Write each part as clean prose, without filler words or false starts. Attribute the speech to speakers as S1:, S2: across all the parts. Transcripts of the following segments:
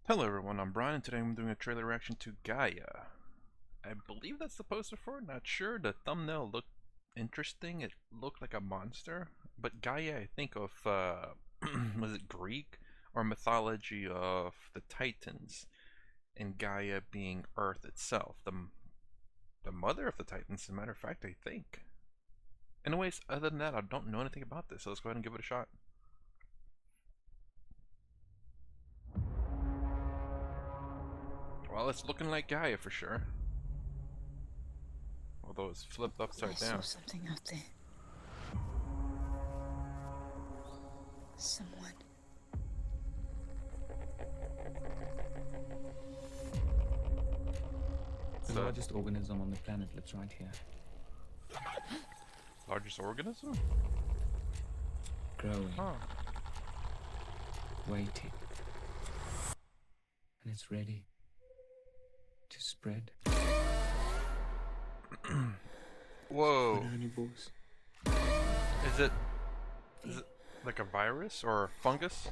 S1: Hello everyone, I'm Brian, and today I'm doing a trailer reaction to Gaia. I believe that's the poster for it, not sure. The thumbnail looked interesting, it looked like a monster. But Gaia, I think of, was it Greek? Or mythology of the Titans, and Gaia being Earth itself, the mother of the Titans, as a matter of fact, I think. Anyways, other than that, I don't know anything about this, so let's go ahead and give it a shot. Well, it's looking like Gaia for sure. Although it's flipped
S2: I
S1: upside
S2: saw
S1: down.
S2: something out there. Someone.
S3: The
S1: So,
S3: largest organism on the planet lives right here.
S1: largest organism?
S3: Growing,
S1: Huh.
S3: waiting. And it's ready to spread.
S1: Whoa.
S3: Boos.
S1: Is it like a virus or fungus?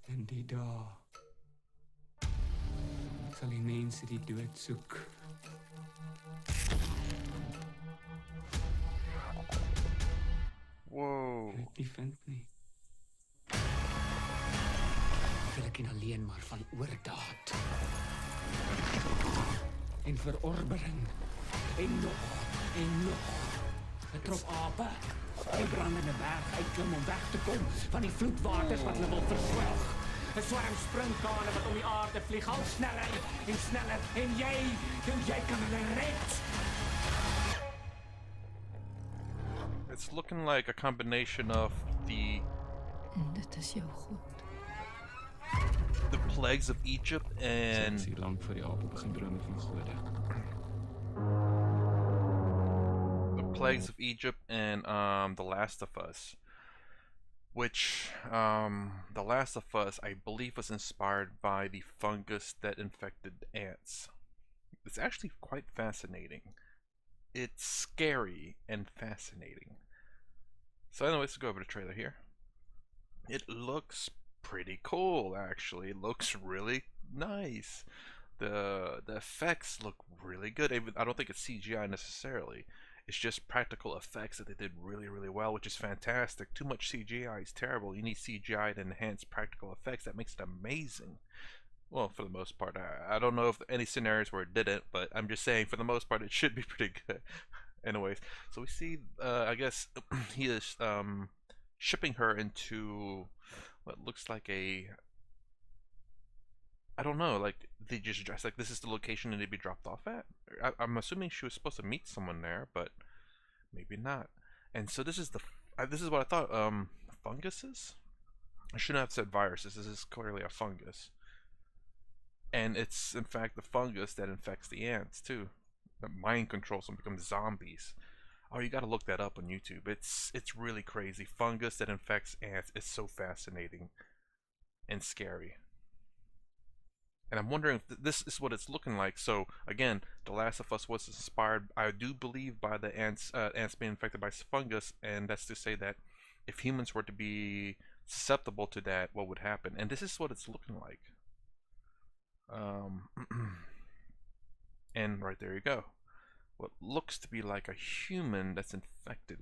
S3: En die dae sal die mense die dood soek.
S1: Whoa.
S3: En dit nie vind nie. Wil ek nie alleen maar van oordaad. En verorbering. En nog. En nog. 'n trop ape. Die brandende berg uitklim om weg te kom van die vloedwaters wat hulle wil verswelg. 'n swarm springkane wat om die aarde vlieg, al sneller en sneller. En jy dink jy kan hulle red?
S1: It's looking like a combination of
S2: En dit is jou goed.
S1: the plagues of Egypt and
S3: Hier lank voor die ape begin drome van gode.
S1: the plagues of Egypt and The Last of Us. Which The Last of Us, I believe, was inspired by the fungus that infected ants. It's actually quite fascinating. It's scary and fascinating. So anyways, let's go over the trailer here. It looks pretty cool, actually. It looks really nice. The effects look really good. I don't think it's CGI necessarily. It's just practical effects that they did really well, which is fantastic. Too much CGI is terrible. You need CGI to enhance practical effects. That makes it amazing. Well, for the most part. I don't know if any scenarios where it didn't, but I'm just saying for the most part it should be pretty good. Anyways, so we see, I guess he is shipping her into what looks like I don't know, like they just dress like this is the location and they'd be dropped off at. I'm assuming she was supposed to meet someone there, but maybe not. And so this is this is what I thought. Funguses. I shouldn't have said viruses. This is clearly a fungus, and it's in fact the fungus that infects the ants too. That mind controls them, become zombies. Oh, you gotta look that up on YouTube. It's really crazy. Fungus that infects ants is so fascinating and scary. And I'm wondering if this is what it's looking like. So again, The Last of Us was inspired, I do believe, by the ants being infected by fungus, and that's to say that if humans were to be susceptible to that, what would happen? And this is what it's looking like. And right there you go. What looks to be like a human that's infected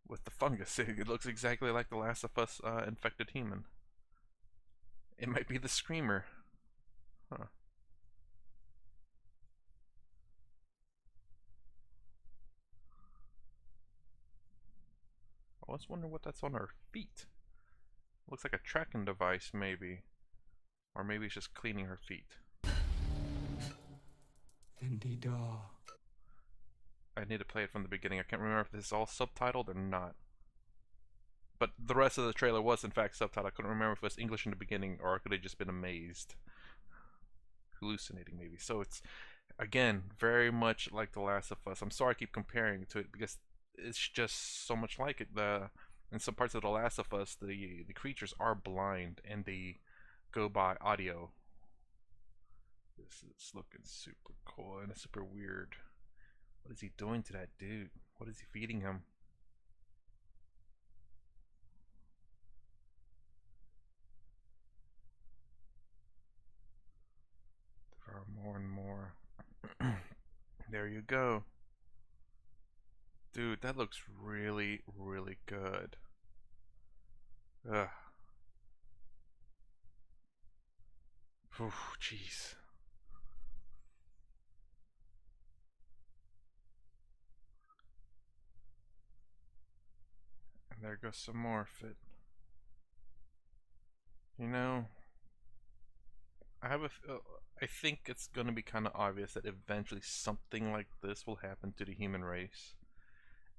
S1: with the fungus. It looks exactly like The Last of Us infected human. It might be the Screamer. Huh. I was wondering what that's on her feet. Looks like a tracking device, maybe. Or maybe it's just cleaning her feet.
S3: En die dae
S1: I need to play it from the beginning. I can't remember if this is all subtitled or not. But the rest of the trailer was in fact subtitled. I couldn't remember if it was English in the beginning or I could have just been amazed. Hallucinating maybe. So it's, again, very much like The Last of Us. I'm sorry I keep comparing to it because it's just so much like it. In some parts of The Last of Us, the creatures are blind and they go by audio. This is looking super cool and it's super weird. What is he doing to that dude? What is he feeding him? There are more and more. There you go. Dude, that looks really, really good. Ugh. Whew, jeez. And there goes some more fit. You know, I have I think it's gonna be kind of obvious that eventually something like this will happen to the human race.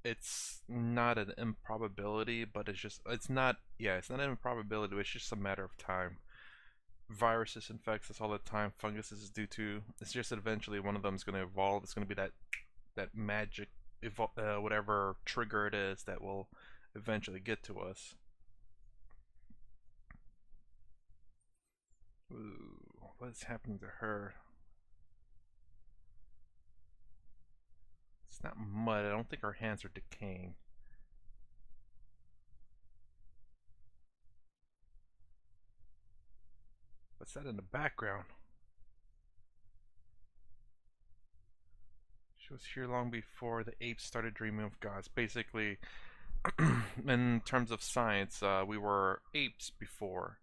S1: It's not an improbability, but it's not, yeah, it's not an improbability, it's just a matter of time. Viruses infect us all the time, funguses is due to, it's just that eventually one of them is going to evolve. It's going to be that magic whatever trigger it is that will eventually get to us. Ooh, what is happening to her? It's not mud. I don't think her hands are decaying. What's that in the background? She was here long before the apes started dreaming of gods. Basically, in terms of science, we were apes before,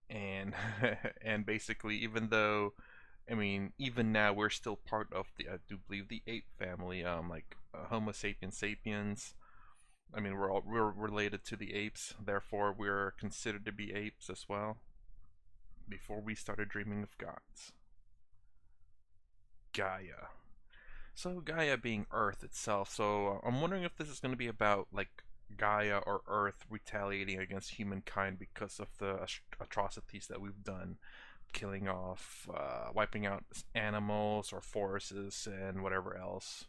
S1: and and basically, even though, I mean, even now we're still part of the, I do believe, the ape family, like Homo sapiens sapiens. I mean, we're related to the apes, therefore we're considered to be apes as well. Before we started dreaming of gods. Gaia. So Gaia being Earth itself. So I'm wondering if this is going to be about like Gaia or Earth retaliating against humankind because of the atrocities that we've done, killing off, wiping out animals or forests and whatever else.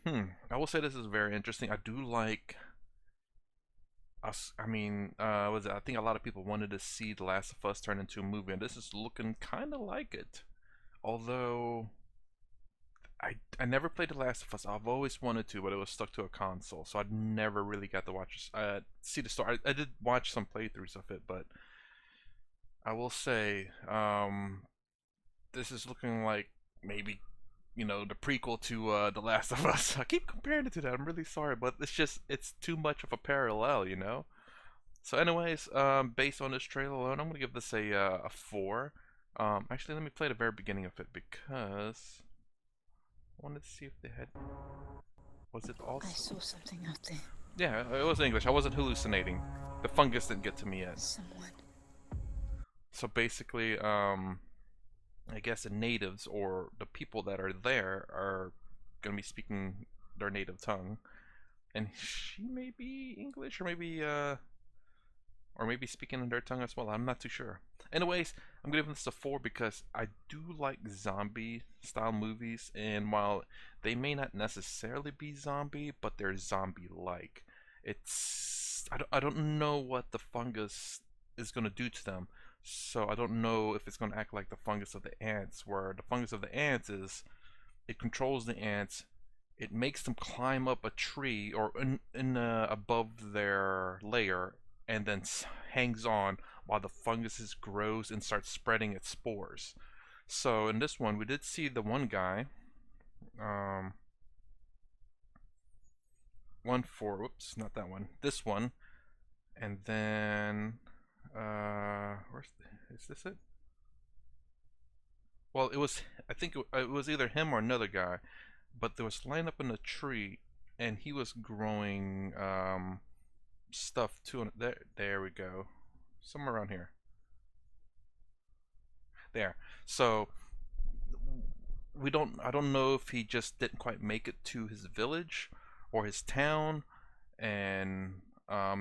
S1: I will say this is very interesting. I do like us. I mean, was it? I think a lot of people wanted to see The Last of Us turn into a movie, and this is looking kind of like it. Although I never played The Last of Us. I've always wanted to, but it was stuck to a console, so I never really got to watch see the story. I did watch some playthroughs of it, but I will say this is looking like maybe the prequel to The Last of Us. I keep comparing it to that. I'm really sorry, but it's too much of a parallel. So, anyways, based on this trailer alone, I'm gonna give this a 4. Actually, let me play the very beginning of it because I wanted to see if they had. Was it also?
S2: I saw something out there.
S1: Yeah, it was English. I wasn't hallucinating. The fungus didn't get to me yet.
S2: Someone.
S1: So basically, I guess the natives or the people that are there are gonna be speaking their native tongue, and she may be English or maybe speaking in their tongue as well. I'm not too sure. Anyways, I'm giving this a 4 because I do like zombie style movies, and while they may not necessarily be zombie, but they're zombie like. I don't know what the fungus is gonna do to them, so I don't know if it's gonna act like the fungus of the ants, where the fungus of the ants is it controls the ants, it makes them climb up a tree or above their layer, and then hangs on while the fungus grows and starts spreading its spores. So in this one, we did see the one guy, um, whoops, not that one, this one, and then, is this it? Well, I think it was either him or another guy, but there was lined up in a tree, and he was growing stuff too. There we go, somewhere around here. There. So I don't know if he just didn't quite make it to his village or his town, and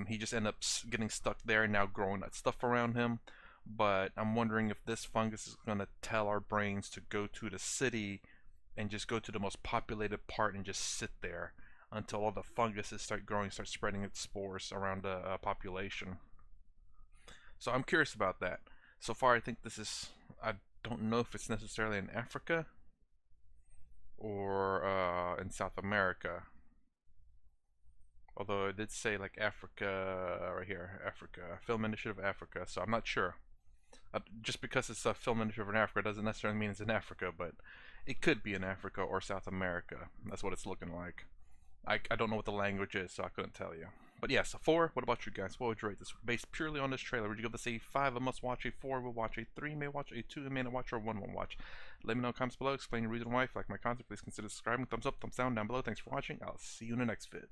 S1: he just ended up getting stuck there and now growing that stuff around him. But I'm wondering if this fungus is gonna tell our brains to go to the city and just go to the most populated part and just sit there until all the funguses start growing, start spreading its spores around the population. So I'm curious about that. So far, I think this is. I don't know if it's necessarily in Africa or in South America. Although it did say like Africa right here, Africa, Film Initiative Africa, so I'm not sure. Just because it's a film initiative in Africa doesn't necessarily mean it's in Africa, but it could be in Africa or South America. That's what it's looking like. I don't know what the language is, so I couldn't tell you. But yes, a 4. What about you guys? What would you rate this? Based purely on this trailer, would you give this a 5, a must watch, a 4, will watch, a 3, may watch, a 2, a may not watch, or a 1 won't watch? Let me know in the comments below. Explain your reason why. If you like my content, please consider subscribing. Thumbs up, thumbs down below. Thanks for watching. I'll see you in the next vid.